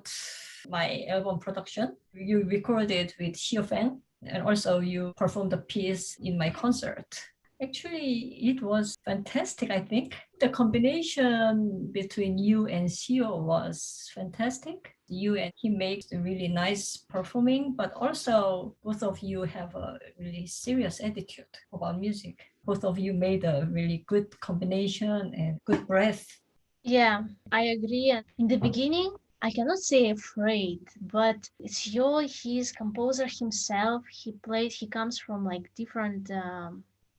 about my album production. You recorded with S'yo Fang, and also you performed the piece in my concert. Actually, it was fantastic, I think. The combination between you and S'yo was fantastic. You and he makes a really nice performing, but also both of you have a really serious attitude about music. Both of you made a really good combination and good breath. Yeah, I agree. And in the beginning, I cannot say afraid, but S'yo, he's composer himself. He comes from like different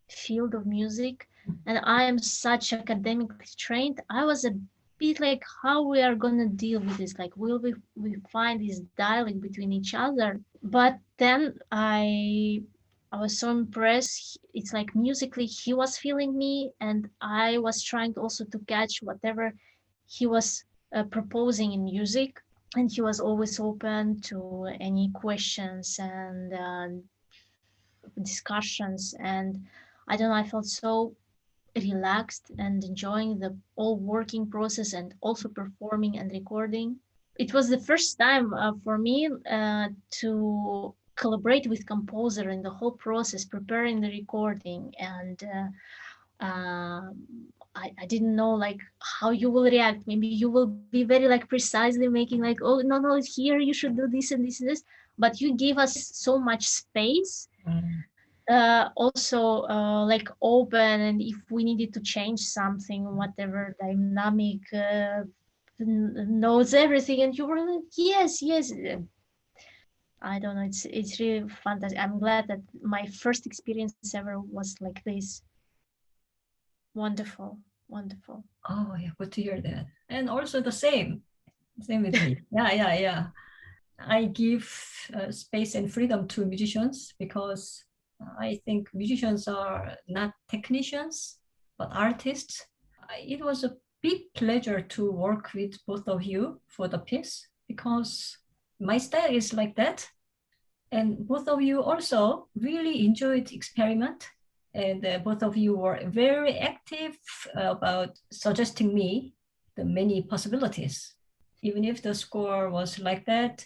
field of music, and I am such academically trained. I was a bit like, how we are gonna deal with this? Like, will we find this dialogue between each other? But then I was so impressed. It's like musically he was feeling me, and I was trying also to catch whatever he was proposing in music. And he was always open to any questions and discussions. And I don't know, I felt so relaxed and enjoying the whole working process and also performing and recording. It was the first time for me to collaborate with composer in the whole process, preparing the recording. And I didn't know like how you will react. Maybe you will be very like precisely making like, oh no, here you should do this and this and this. But you gave us so much space. Also like open, and if we needed to change something, whatever dynamic knows everything, and you were like, yes. I don't know, it's really fantastic. I'm glad that my first experience ever was like this. Wonderful. Oh, yeah, good to hear that. And also same with me. Yeah. I give space and freedom to musicians because I think musicians are not technicians, but artists. It was a big pleasure to work with both of you for the piece because my style is like that. And both of you also really enjoyed experiment. And both of you were very active about suggesting me the many possibilities. Even if the score was like that,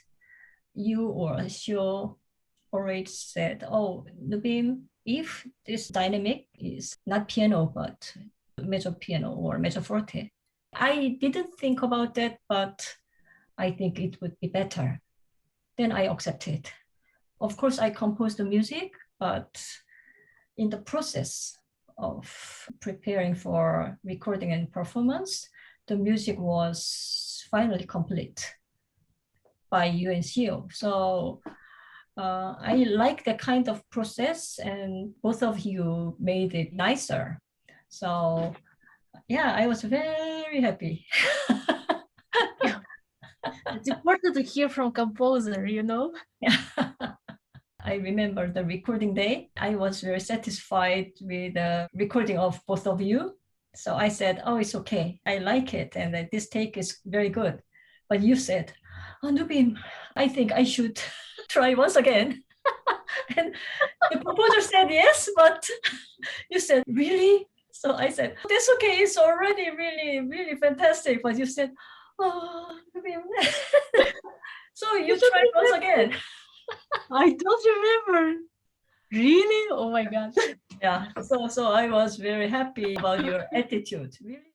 you or S'yo already said, oh, Nubim, if this dynamic is not piano, but mezzo piano or mezzo forte. I didn't think about that, but I think it would be better. Then I accepted. Of course, I composed the music, but in the process of preparing for recording and performance, the music was finally complete by you and S'yo. So I like the kind of process, and both of you made it nicer. So yeah, I was very happy. It's important to hear from composer, you know. Yeah. I remember the recording day. I was very satisfied with the recording of both of you. So I said, oh, it's okay. I like it. And this take is very good. But you said, oh, Nubim, I think I should try once again. And the composer said yes, but you said, really? So I said, that's okay. It's already really, really fantastic. But you said, oh, Nubim. So you tried once again. I don't remember. Really? Oh my God. Yeah. So I was very happy about your attitude. Really.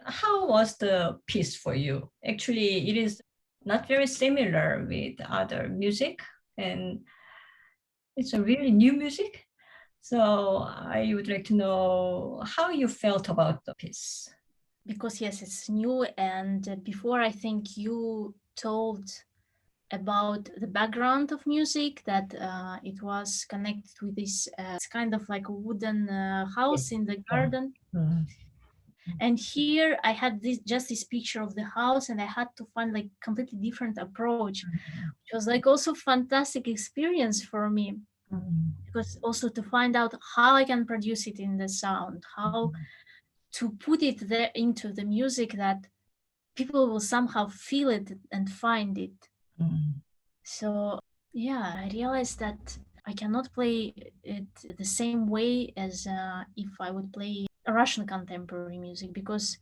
How was the piece for you? Actually, it is not very similar with other music, and it's a really new music. So I would like to know how you felt about the piece. Because yes, it's new, and before I think you told about the background of music, that it was connected with this it's kind of like a wooden house in the Yeah. garden. Mhm. And here I had this picture of the house, and I had to find like completely different approach, which was like also fantastic experience for me, because also to find out how I can produce it in the sound, how to put it there into the music that people will somehow feel it and find it. Mhm. So yeah, I realized that I cannot play it the same way as if I would play Russian contemporary music, because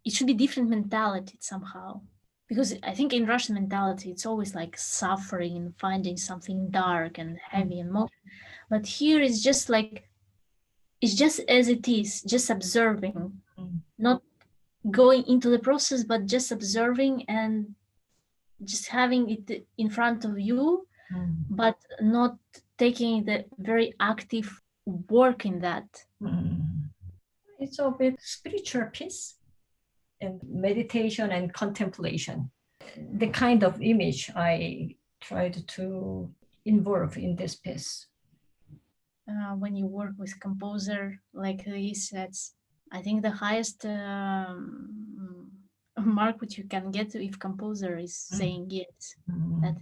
it should be different mentality somehow. Because I think in Russian mentality, it's always like suffering, finding something dark and heavy and motion. But here it's just like, it's just as it is, just observing, not going into the process, but just observing and just having it in front of you, but not taking the very active work in that. It's a bit spiritual piece and meditation and contemplation. The kind of image I tried to involve in this piece. When you work with composer like this, that's, I think, the highest mark which you can get if composer is saying yes. That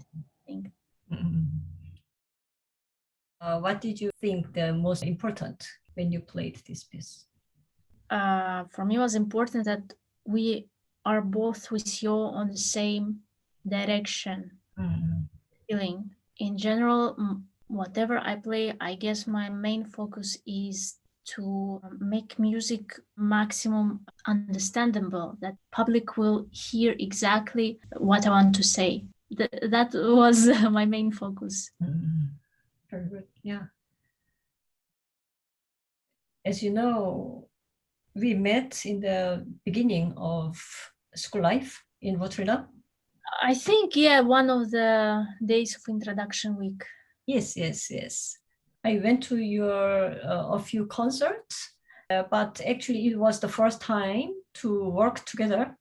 thing. What did you think the most important when you played this piece? For me, it was important that we are both with you on the same direction, feeling. In general, whatever I play, I guess my main focus is to make music maximum understandable, that public will hear exactly what I want to say. That was my main focus. Very good. Yeah. As you know, we met in the beginning of school life in Rotterdam. I think, yeah, one of the days of introduction week. Yes. I went to your a few concerts, but actually it was the first time to work together.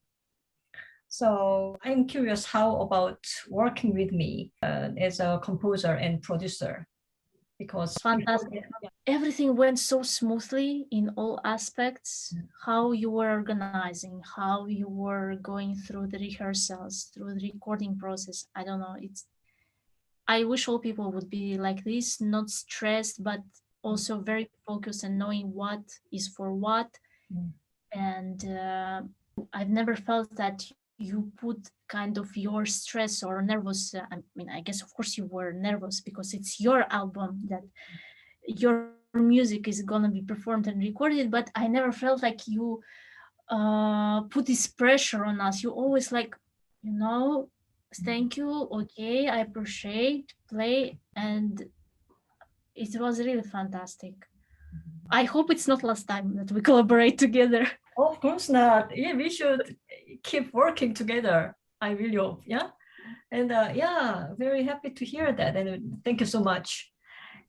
So I'm curious how about working with me as a composer and producer, because Fantastic. Everything went so smoothly in all aspects. How you were organizing, how you were going through the rehearsals, through the recording process. I don't know. I wish all people would be like this, not stressed, but also very focused and knowing what is for what. And I've never felt that you put kind of your stress or nervous. I mean, I guess of course you were nervous because it's your album, that your music is gonna be performed and recorded, but I never felt like you put this pressure on us. You always like, thank you, okay, I appreciate, play, and it was really fantastic. I hope it's not last time that we collaborate together. Of course not. Yeah, we should keep working together. I really hope. Yeah. And very happy to hear that. And thank you so much.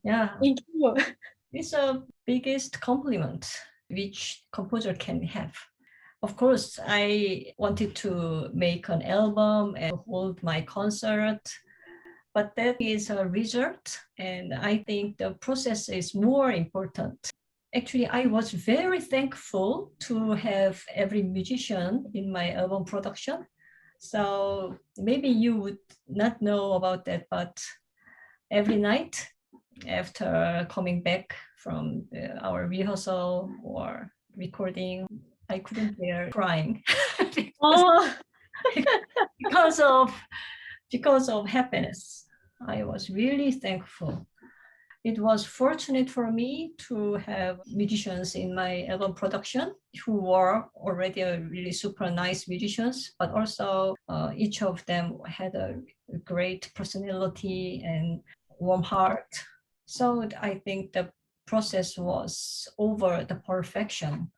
Yeah. Thank you. It's the biggest compliment which composer can have. Of course, I wanted to make an album and hold my concert, but that is a result. And I think the process is more important. Actually, I was very thankful to have every musician in my album production. So maybe you would not know about that, but every night after coming back from our rehearsal or recording, I couldn't bear crying because of happiness. I was really thankful. It was fortunate for me to have musicians in my album production who were already really super nice musicians, but also each of them had a great personality and warm heart. So I think the process was over the perfection.